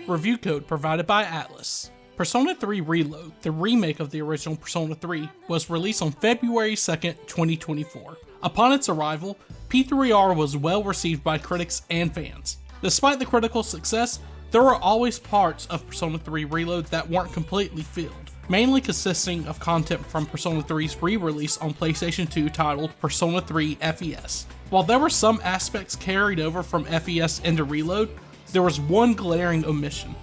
Review code provided by ATLUS. Persona 3 Reload, the remake of the original Persona 3, was released on February 2nd, 2024. Upon its arrival, P3R was well received by critics and fans. Despite the critical success, there were always parts of Persona 3 Reload that weren't completely filled, mainly consisting of content from Persona 3's re-release on PlayStation 2 titled Persona 3 FES. While there were some aspects carried over from FES into Reload, there was one glaring omission.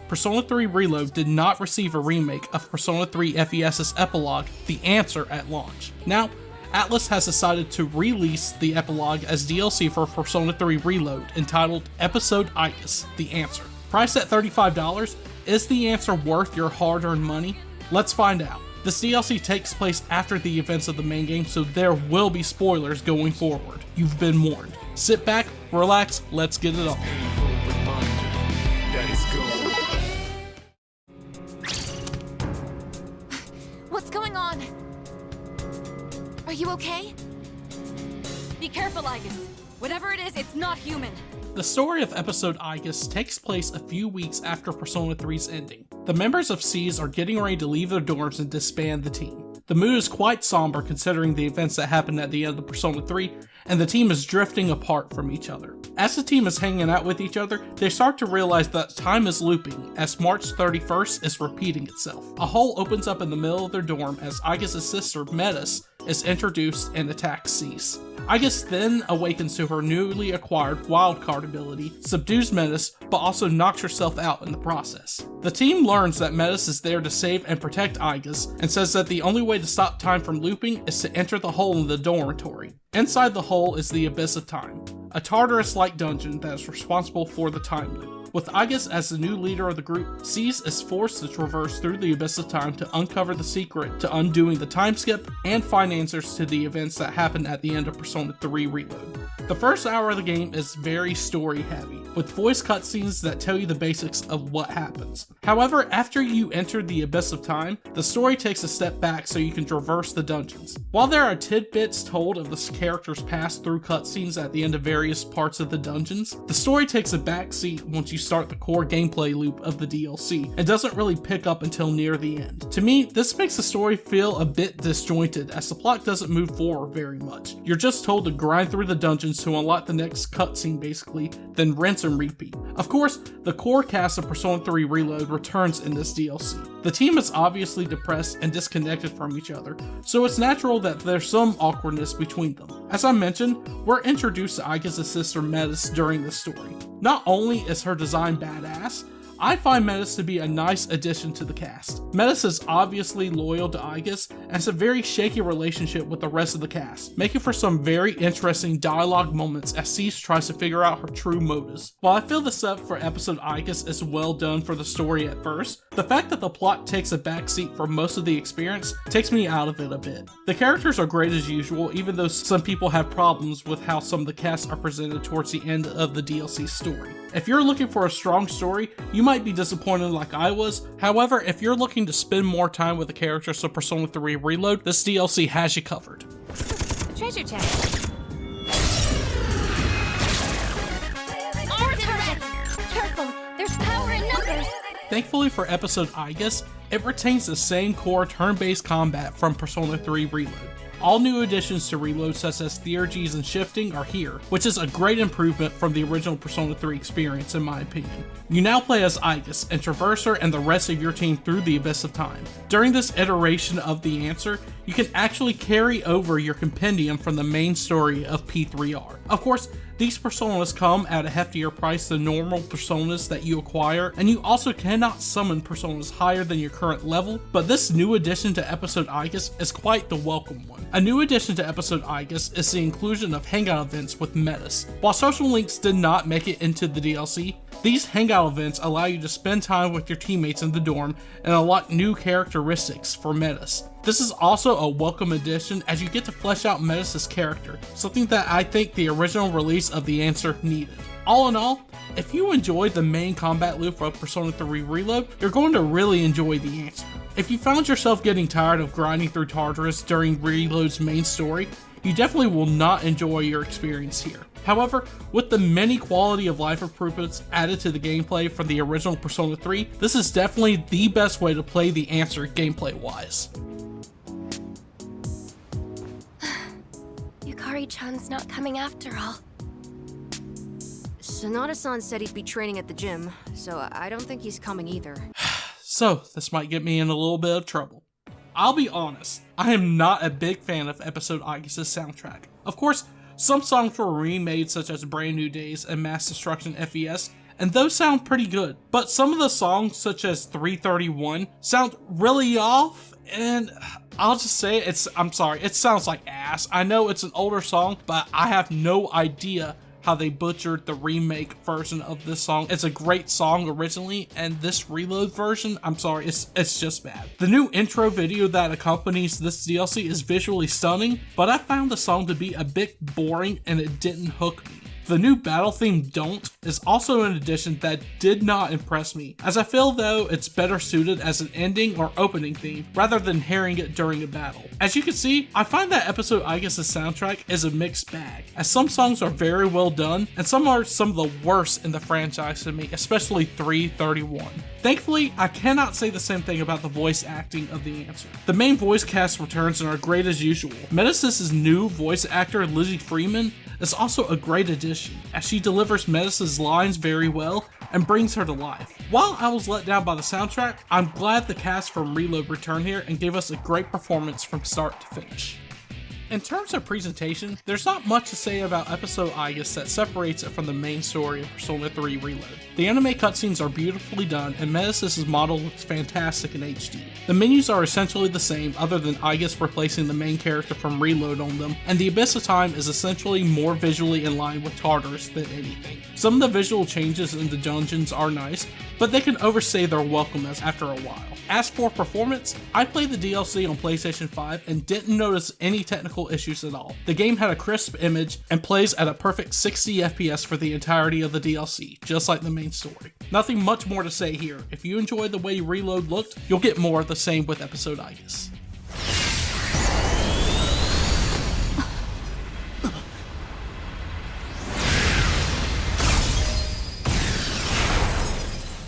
Persona 3 Reload did not receive a remake of Persona 3 FES's epilogue, The Answer, at launch. Now, ATLUS has decided to release the epilogue as DLC for Persona 3 Reload, entitled Episode Aigis, The Answer. Priced at $35, is The Answer worth your hard-earned money? Let's find out. This DLC takes place after the events of the main game, so there will be spoilers going forward. You've been warned. Sit back, relax, let's get it on. What's going on? Are you okay? Be careful, Aigis. Whatever it is, it's not human. The story of Episode Aigis takes place a few weeks after Persona 3's ending. The members of SEES are getting ready to leave their dorms and disband the team. The mood is quite somber considering the events that happened at the end of Persona 3, and the team is drifting apart from each other. As the team is hanging out with each other, they start to realize that time is looping, as March 31st is repeating itself. A hole opens up in the middle of their dorm as Aigis' sister, Metis, is introduced and attacks SEES. Aigis then awakens to her newly acquired wildcard ability, subdues Metis, but also knocks herself out in the process. The team learns that Metis is there to save and protect Aigis, and says that the only way to stop time from looping is to enter the hole in the dormitory. Inside the hole is the Abyss of Time, a Tartarus-like dungeon that is responsible for the time loop. With Aigis as the new leader of the group, SEES is forced to traverse through the Abyss of Time to uncover the secret to undoing the time skip and find answers to the events that happened at the end of Persona 3 Reload. The first hour of the game is very story heavy, with voice cutscenes that tell you the basics of what happens. However, after you enter the Abyss of Time, the story takes a step back so you can traverse the dungeons. While there are tidbits told of the character's past through cutscenes at the end of various parts of the dungeons, the story takes a back seat once you start the core gameplay loop of the DLC, and doesn't really pick up until near the end. To me, this makes the story feel a bit disjointed, as the plot doesn't move forward very much. You're just told to grind through the dungeons to unlock the next cutscene basically, then rinse and repeat. Of course, the core cast of Persona 3 Reload returns in this DLC. The team is obviously depressed and disconnected from each other, so it's natural that there's some awkwardness between them. As I mentioned, we're introduced to Aigis' sister Metis during this story. Not only is her design badass, I find Metis to be a nice addition to the cast. Metis is obviously loyal to Aigis and has a very shaky relationship with the rest of the cast, making for some very interesting dialogue moments as SEES tries to figure out her true motives. While I feel the setup for episode Aigis is well done for the story at first, the fact that the plot takes a backseat for most of the experience takes me out of it a bit. The characters are great as usual, even though some people have problems with how some of the casts are presented towards the end of the DLC story. If you're looking for a strong story, you might be disappointed like I was. However, if you're looking to spend more time with the characters of Persona 3 Reload, this DLC has you covered. Treasure chest. More targets! Careful, there's power in numbers. Thankfully for episode Aigis, it retains the same core turn-based combat from Persona 3 Reload. All new additions to Reload such as theurgies and shifting are here, which is a great improvement from the original Persona 3 experience in my opinion. You now play as Aigis and traverse her and the rest of your team through the Abyss of Time. During this iteration of The Answer, you can actually carry over your compendium from the main story of P3R. Of course, these personas come at a heftier price than normal personas that you acquire, and you also cannot summon personas higher than your current level, but this new addition to episode Aigis is quite the welcome one. A new addition to episode Aigis is the inclusion of hangout events with Metis. While social links did not make it into the DLC, these hangout events allow you to spend time with your teammates in the dorm and unlock new characteristics for Metis. This is also a welcome addition as you get to flesh out Metis' character, something that I think the original release of The Answer needed. All in all, if you enjoyed the main combat loop of Persona 3 Reload, you're going to really enjoy The Answer. If you found yourself getting tired of grinding through Tartarus during Reload's main story, you definitely will not enjoy your experience here. However, with the many quality of life improvements added to the gameplay from the original Persona 3, this is definitely the best way to play the Answer gameplay-wise. Yukari-chan's not coming after all. Sonata-san said he'd be training at the gym, so I don't think he's coming either. So, this might get me in a little bit of trouble. I'll be honest, I am not a big fan of Episode Aigis' soundtrack. Of course, some songs were remade, such as Brand New Days and Mass Destruction FES, and those sound pretty good. But some of the songs, such as 331, sound really off, and I'll just say I'm sorry, it sounds like ass. I know it's an older song, but I have no idea how they butchered the remake version of this song. It's a great song originally, and this reload version, I'm sorry, it's just bad. The new intro video that accompanies this DLC is visually stunning, but I found the song to be a bit boring and it didn't hook me. The new battle theme, Don't, is also an addition that did not impress me, as I feel though it's better suited as an ending or opening theme rather than hearing it during a battle. As you can see, I find that Episode Aigis' soundtrack is a mixed bag, as some songs are very well done and some are some of the worst in the franchise to me, especially 331. Thankfully, I cannot say the same thing about the voice acting of the Answer. The main voice cast returns and are great as usual. Metasys' new voice actor, Lizzie Freeman, is also a great addition, as she delivers Metasys' lines very well and brings her to life. While I was let down by the soundtrack, I'm glad the cast from Reload returned here and gave us a great performance from start to finish. In terms of presentation, there's not much to say about Episode Aigis that separates it from the main story of Persona 3 Reload. The anime cutscenes are beautifully done and Metasys' model looks fantastic in HD. The menus are essentially the same other than Aigis replacing the main character from Reload on them, and the Abyss of Time is essentially more visually in line with Tartarus than anything. Some of the visual changes in the dungeons are nice, but they can overstay their welcomeness after a while. As for performance, I played the DLC on PlayStation 5 and didn't notice any technical issues at all. The game had a crisp image and plays at a perfect 60 FPS for the entirety of the DLC, just like the main story. Nothing much more to say here. If you enjoyed the way Reload looked, you'll get more of the same with Episode Aigis.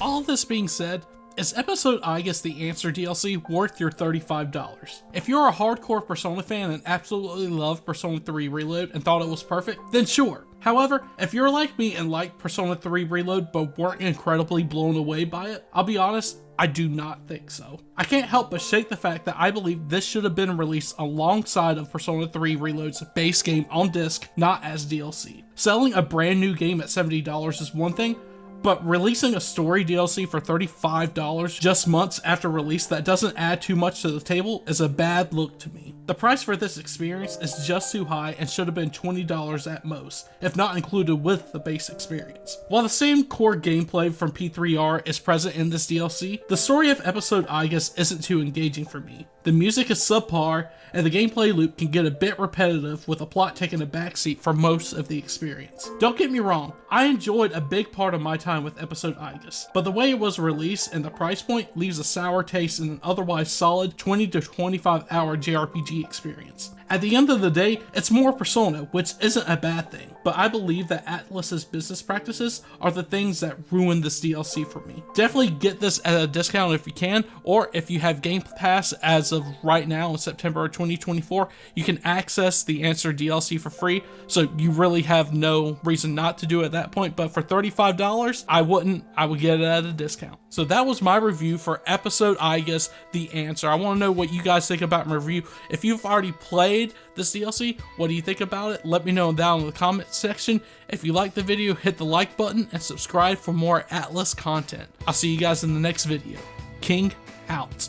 All this being said, is Episode Aigis the Answer DLC worth your $35? If you're a hardcore Persona fan and absolutely loved Persona 3 Reload and thought it was perfect, then sure. However, if you're like me and liked Persona 3 Reload but weren't incredibly blown away by it, I'll be honest, I do not think so. I can't help but shake the fact that I believe this should have been released alongside of Persona 3 Reload's base game on disc, not as DLC. Selling a brand new game at $70 is one thing, but releasing a story DLC for $35 just months after release that doesn't add too much to the table is a bad look to me. The price for this experience is just too high and should have been $20 at most, if not included with the base experience. While the same core gameplay from P3R is present in this DLC, the story of Episode Aigis isn't too engaging for me. The music is subpar, and the gameplay loop can get a bit repetitive with the plot taking a backseat for most of the experience. Don't get me wrong, I enjoyed a big part of my time with Episode Aigis, but the way it was released and the price point leaves a sour taste in an otherwise solid 20 to 25 hour JRPG experience. At the end of the day, it's more Persona, which isn't a bad thing, but I believe that ATLUS's business practices are the things that ruin this DLC for me. Definitely get this at a discount if you can, or if you have Game Pass as of right now in September of 2024, you can access the Answer DLC for free, so you really have no reason not to do it at that point, but for $35, I would get it at a discount. So that was my review for Episode Aigis, The Answer. I want to know what you guys think about my review. If you've already played this DLC, what do you think about it? Let me know down in the comment section. If you liked the video, hit the like button and subscribe for more ATLUS content. I'll see you guys in the next video. King out.